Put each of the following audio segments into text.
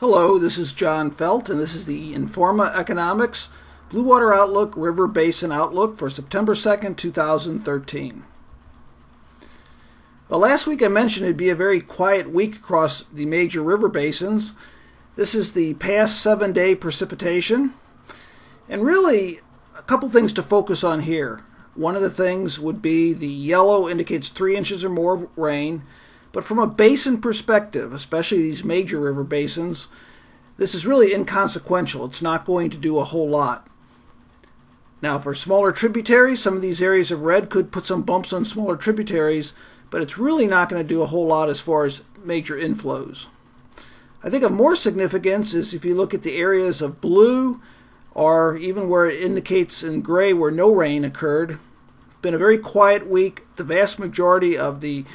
Hello, this is John Felt, and this is the Informa Economics Blue Water Outlook River Basin Outlook for September 2nd, 2013. Well, last week I mentioned it'd be a very quiet week across the major river basins. This is the past 7-day precipitation, and really a couple things to focus on here. One of the things would be the yellow indicates 3 inches or more of rain. But from a basin perspective, especially these major river basins, this is really inconsequential. It's not going to do a whole lot. Now, for smaller tributaries, some of these areas of red could put some bumps on smaller tributaries, but it's really not going to do a whole lot as far as major inflows. I think of more significance is if you look at the areas of blue, or even where it indicates in gray where no rain occurred. It's been a very quiet week. The vast majority of the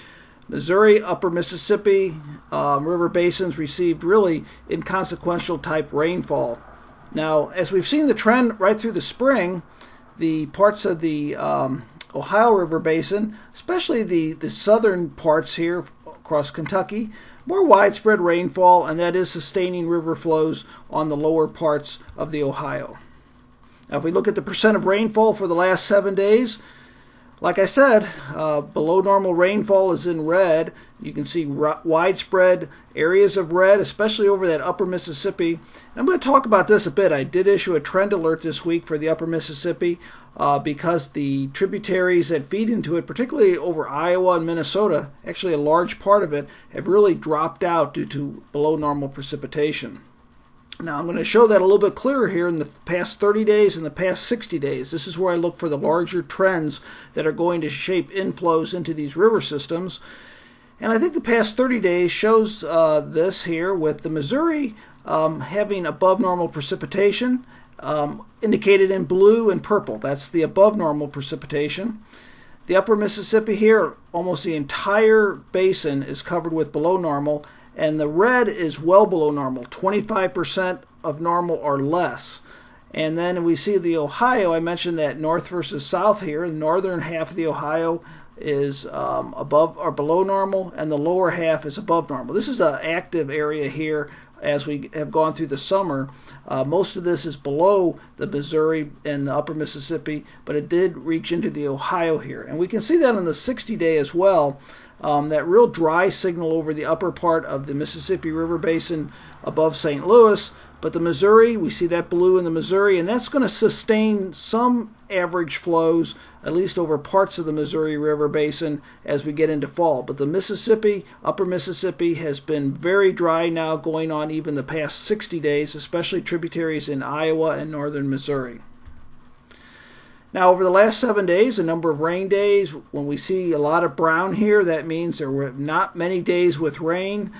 Missouri, Upper Mississippi river basins received really inconsequential type rainfall. Now, as we've seen the trend right through the spring, the parts of the Ohio River Basin, especially the southern parts here across Kentucky, more widespread rainfall, and that is sustaining river flows on the lower parts of the Ohio. Now, if we look at the percent of rainfall for the last 7 days, like I said, below normal rainfall is in red. You can see widespread areas of red, especially over that upper Mississippi. I'm going to talk about this a bit. I did issue a trend alert this week for the upper Mississippi because the tributaries that feed into it, particularly over Iowa and Minnesota, actually a large part of it, have really dropped out due to below normal precipitation. Now, I'm going to show that a little bit clearer here in the past 30 days and the past 60 days. This is where I look for the larger trends that are going to shape inflows into these river systems. And I think the past 30 days shows this here with the Missouri having above normal precipitation, indicated in blue and purple. That's the above normal precipitation. The upper Mississippi here, almost the entire basin is covered with below normal. And the red is well below normal, 25% of normal or less. And then we see the Ohio, I mentioned that north versus south here. The northern half of the Ohio is above or below normal, and the lower half is above normal. This is an active area here as we have gone through the summer. Most of this is below the Missouri and the upper Mississippi, but it did reach into the Ohio here. And we can see that on the 60-day as well. That real dry signal over the upper part of the Mississippi River Basin above St. Louis. But the Missouri, we see that blue in the Missouri, and that's going to sustain some average flows, at least over parts of the Missouri River Basin as we get into fall. But the Mississippi, upper Mississippi, has been very dry now going on even the past 60 days, especially tributaries in Iowa and northern Missouri. Now, over the last 7 days, a number of rain days, when we see a lot of brown here, that means there were not many days with rain.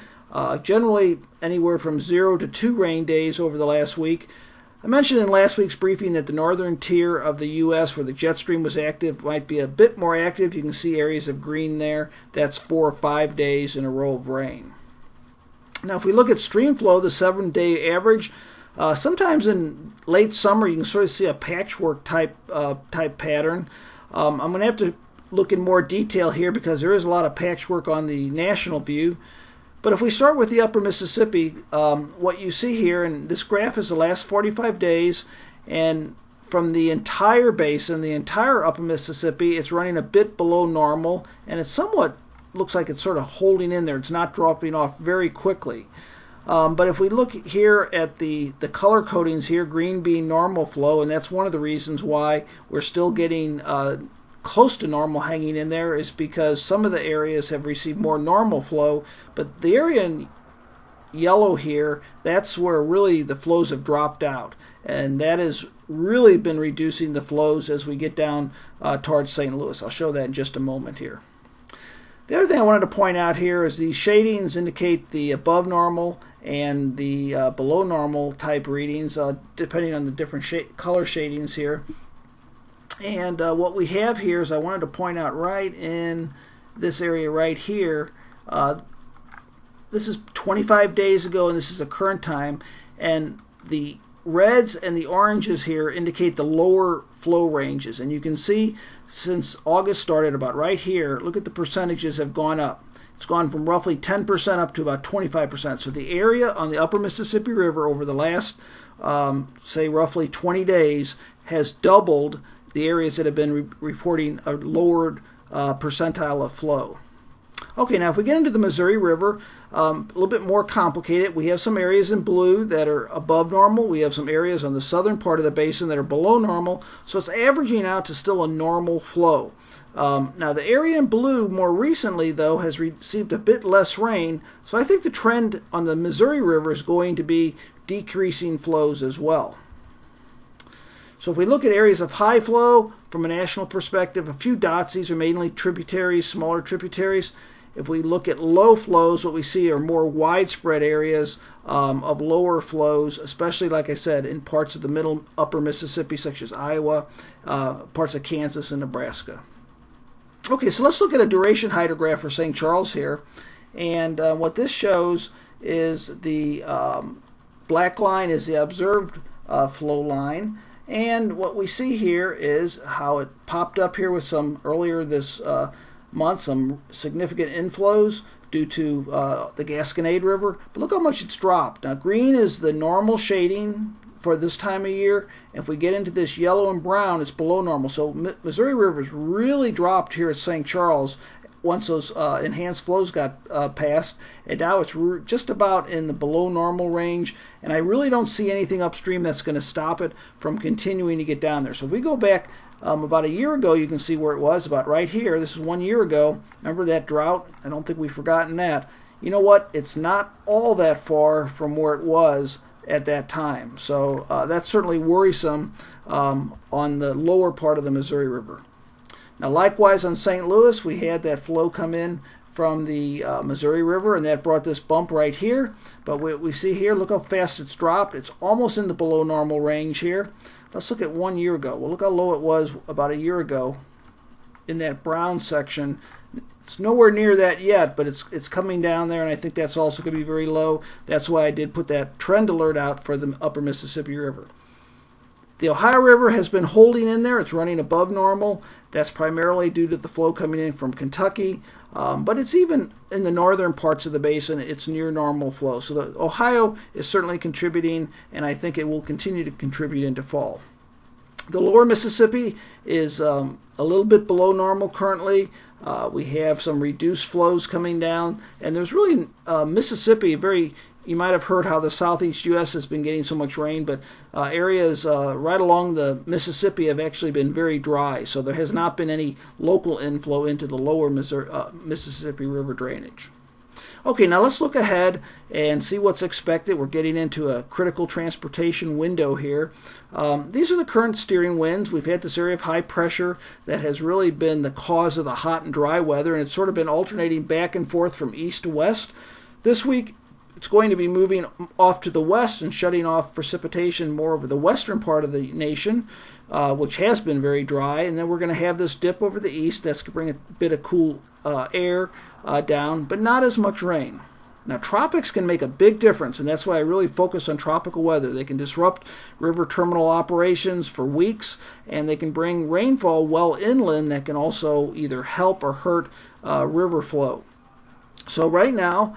Generally, anywhere from 0 to 2 rain days over the last week. I mentioned in last week's briefing that the northern tier of the U.S., where the jet stream was active, might be a bit more active. You can see areas of green there. That's 4 or 5 days in a row of rain. Now, if we look at stream flow, the 7-day average, sometimes in late summer you can sort of see a patchwork type pattern. I'm going to have to look in more detail here because there is a lot of patchwork on the national view. But if we start with the upper Mississippi, what you see here, and this graph is the last 45 days, and from the entire basin, the entire upper Mississippi, it's running a bit below normal, and it somewhat looks like it's sort of holding in there. It's not dropping off very quickly. But if we look here at the color codings here, green being normal flow, and that's one of the reasons why we're still getting close to normal hanging in there, is because some of the areas have received more normal flow, but the area in yellow here, that's where really the flows have dropped out, and that has really been reducing the flows as we get down towards St. Louis. I'll show that in just a moment here. The other thing I wanted to point out here is these shadings indicate the above normal and the below normal type readings, depending on the different color shadings here. And what we have here is I wanted to point out right in this area right here, this is 25 days ago and this is the current time, and the reds and the oranges here indicate the lower flow ranges. And you can see since August started about right here, look at the percentages have gone up. It's gone from roughly 10% up to about 25%. So the area on the upper Mississippi River over the last, say, roughly 20 days has doubled the areas that have been reporting a lowered percentile of flow. Okay, now if we get into the Missouri River, a little bit more complicated. We have some areas in blue that are above normal. We have some areas on the southern part of the basin that are below normal. So it's averaging out to still a normal flow. Now the area in blue more recently, though, has received a bit less rain. So I think the trend on the Missouri River is going to be decreasing flows as well. So if we look at areas of high flow from a national perspective, a few dots, these are mainly tributaries, smaller tributaries. If we look at low flows, what we see are more widespread areas of lower flows, especially, like I said, in parts of the middle upper Mississippi, such as Iowa, parts of Kansas and Nebraska. Okay, so let's look at a duration hydrograph for St. Charles here. And what this shows is the black line is the observed flow line. And what we see here is how it popped up here with some earlier this month, some significant inflows due to the Gasconade River. But look how much it's dropped. Now green is the normal shading for this time of year. If we get into this yellow and brown, it's below normal. So Missouri River's really dropped here at St. Charles once those enhanced flows got passed, and now it's just about in the below normal range, and I really don't see anything upstream that's going to stop it from continuing to get down there. So if we go back about a year ago, you can see where it was, about right here. This is 1 year ago. Remember that drought? I don't think we've forgotten that. You know what? It's not all that far from where it was at that time. So that's certainly worrisome on the lower part of the Missouri River. Now likewise on St. Louis, we had that flow come in from the Missouri River, and that brought this bump right here. But what we see here, look how fast it's dropped. It's almost in the below normal range here. Let's look at 1 year ago. Well, look how low it was about a year ago in that brown section. It's nowhere near that yet, but it's coming down there, and I think that's also going to be very low. That's why I did put that trend alert out for the upper Mississippi River. The Ohio River has been holding in there. It's running above normal. That's primarily due to the flow coming in from Kentucky. But it's even in the northern parts of the basin, it's near normal flow. So the Ohio is certainly contributing, and I think it will continue to contribute into fall. The lower Mississippi is a little bit below normal currently. We have some reduced flows coming down, and there's really Mississippi, you might have heard how the southeast U.S. has been getting so much rain, but areas right along the Mississippi have actually been very dry, so there has not been any local inflow into the lower Mississippi River drainage. Okay, now let's look ahead and see what's expected. We're getting into a critical transportation window here. These are the current steering winds. We've had this area of high pressure that has really been the cause of the hot and dry weather, and it's sort of been alternating back and forth from east to west. This week, it's going to be moving off to the west and shutting off precipitation more over the western part of the nation, which has been very dry. And then we're going to have this dip over the east. That's going to bring a bit of cool air down, but not as much rain. Now, tropics can make a big difference, and that's why I really focus on tropical weather. They can disrupt river terminal operations for weeks, and they can bring rainfall well inland that can also either help or hurt river flow. So right now,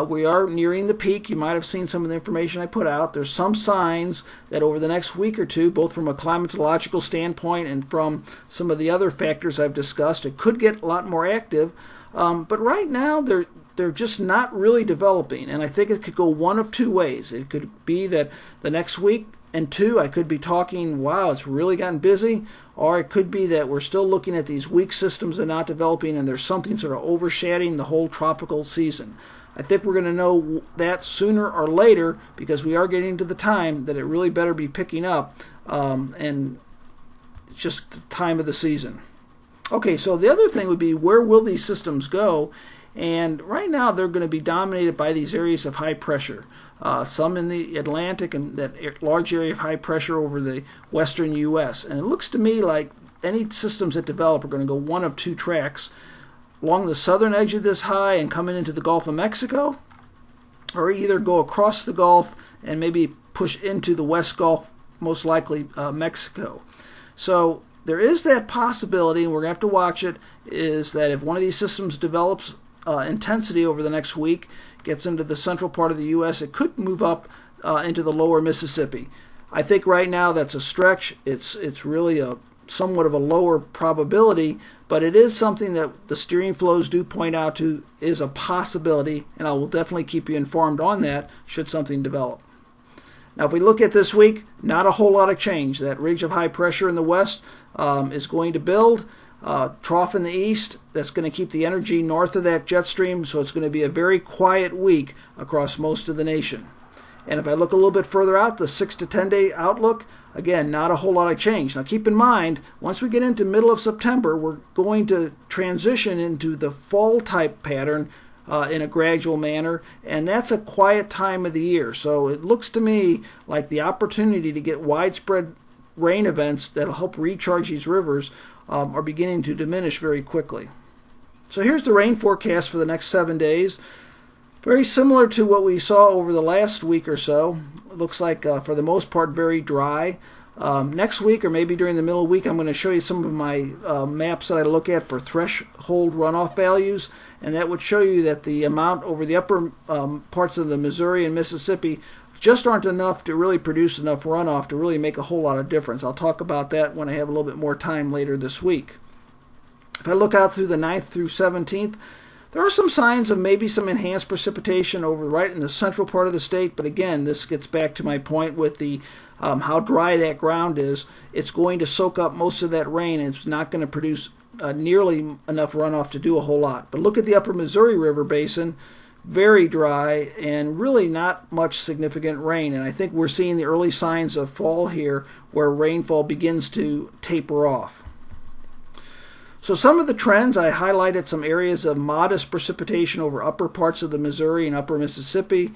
we are nearing the peak. You might have seen some of the information I put out. There's some signs that over the next week or two, both from a climatological standpoint and from some of the other factors I've discussed, it could get a lot more active. But right now, they're just not really developing. And I think it could go one of two ways. It could be that the next week and two, I could be talking, wow, it's really gotten busy. Or it could be that we're still looking at these weak systems and not developing, and there's something sort of overshadowing the whole tropical season. I think we're going to know that sooner or later, because we are getting to the time that it really better be picking up, and it's just the time of the season. Okay, so the other thing would be, where will these systems go? And right now they're going to be dominated by these areas of high pressure. Some in the Atlantic and that large area of high pressure over the western U.S. And it looks to me like any systems that develop are going to go one of two tracks. Along the southern edge of this high and coming into the Gulf of Mexico, or either go across the Gulf and maybe push into the West Gulf, most likely Mexico. So there is that possibility, and we're going to have to watch it, is that if one of these systems develops intensity over the next week, gets into the central part of the U.S., it could move up into the lower Mississippi. I think right now that's a stretch. It's really somewhat of a lower probability, but it is something that the steering flows do point out to is a possibility, and I will definitely keep you informed on that should something develop. Now, if we look at this week, not a whole lot of change. That ridge of high pressure in the west is going to build. Trough in the east, that's going to keep the energy north of that jet stream, so it's going to be a very quiet week across most of the nation. And if I look a little bit further out, the 6 to 10 day outlook, again, not a whole lot of change. Now keep in mind, once we get into middle of September, we're going to transition into the fall type pattern in a gradual manner, and that's a quiet time of the year. So it looks to me like the opportunity to get widespread rain events that'll help recharge these rivers are beginning to diminish very quickly. So here's the rain forecast for the next 7 days. Very similar to what we saw over the last week or so. It looks like, for the most part, very dry. Next week, or maybe during the middle of the week, I'm going to show you some of my maps that I look at for threshold runoff values, and that would show you that the amount over the upper parts of the Missouri and Mississippi just aren't enough to really produce enough runoff to really make a whole lot of difference. I'll talk about that when I have a little bit more time later this week. If I look out through the 9th through 17th, there are some signs of maybe some enhanced precipitation over right in the central part of the state, but again, this gets back to my point with the how dry that ground is. It's going to soak up most of that rain, and it's not going to produce nearly enough runoff to do a whole lot. But look at the upper Missouri River Basin, very dry and really not much significant rain. And I think we're seeing the early signs of fall here where rainfall begins to taper off. So some of the trends, I highlighted some areas of modest precipitation over upper parts of the Missouri and upper Mississippi.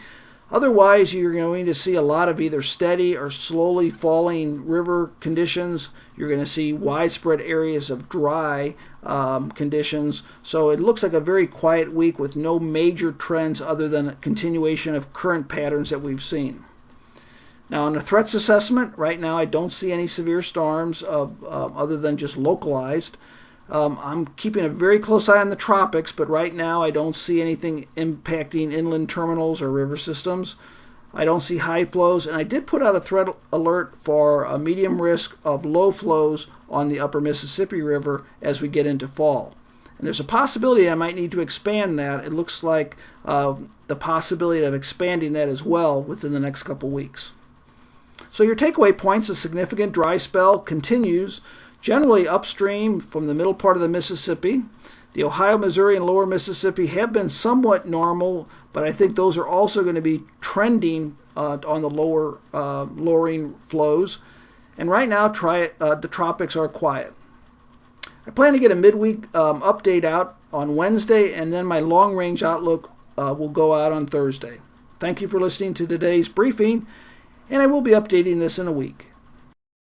Otherwise, you're going to see a lot of either steady or slowly falling river conditions. You're going to see widespread areas of dry conditions. So it looks like a very quiet week with no major trends other than a continuation of current patterns that we've seen. Now, on the threats assessment, right now I don't see any severe storms other than just localized. I'm keeping a very close eye on the tropics, but right now I don't see anything impacting inland terminals or river systems. I don't see high flows, and I did put out a threat alert for a medium risk of low flows on the upper Mississippi River as we get into fall. And there's a possibility I might need to expand that. It looks like the possibility of expanding that as well within the next couple weeks. So your takeaway points, a significant dry spell continues, generally upstream from the middle part of the Mississippi. The Ohio, Missouri, and lower Mississippi have been somewhat normal, but I think those are also going to be trending on the lowering flows. And right now, the tropics are quiet. I plan to get a midweek update out on Wednesday, and then my long-range outlook will go out on Thursday. Thank you for listening to today's briefing, and I will be updating this in a week.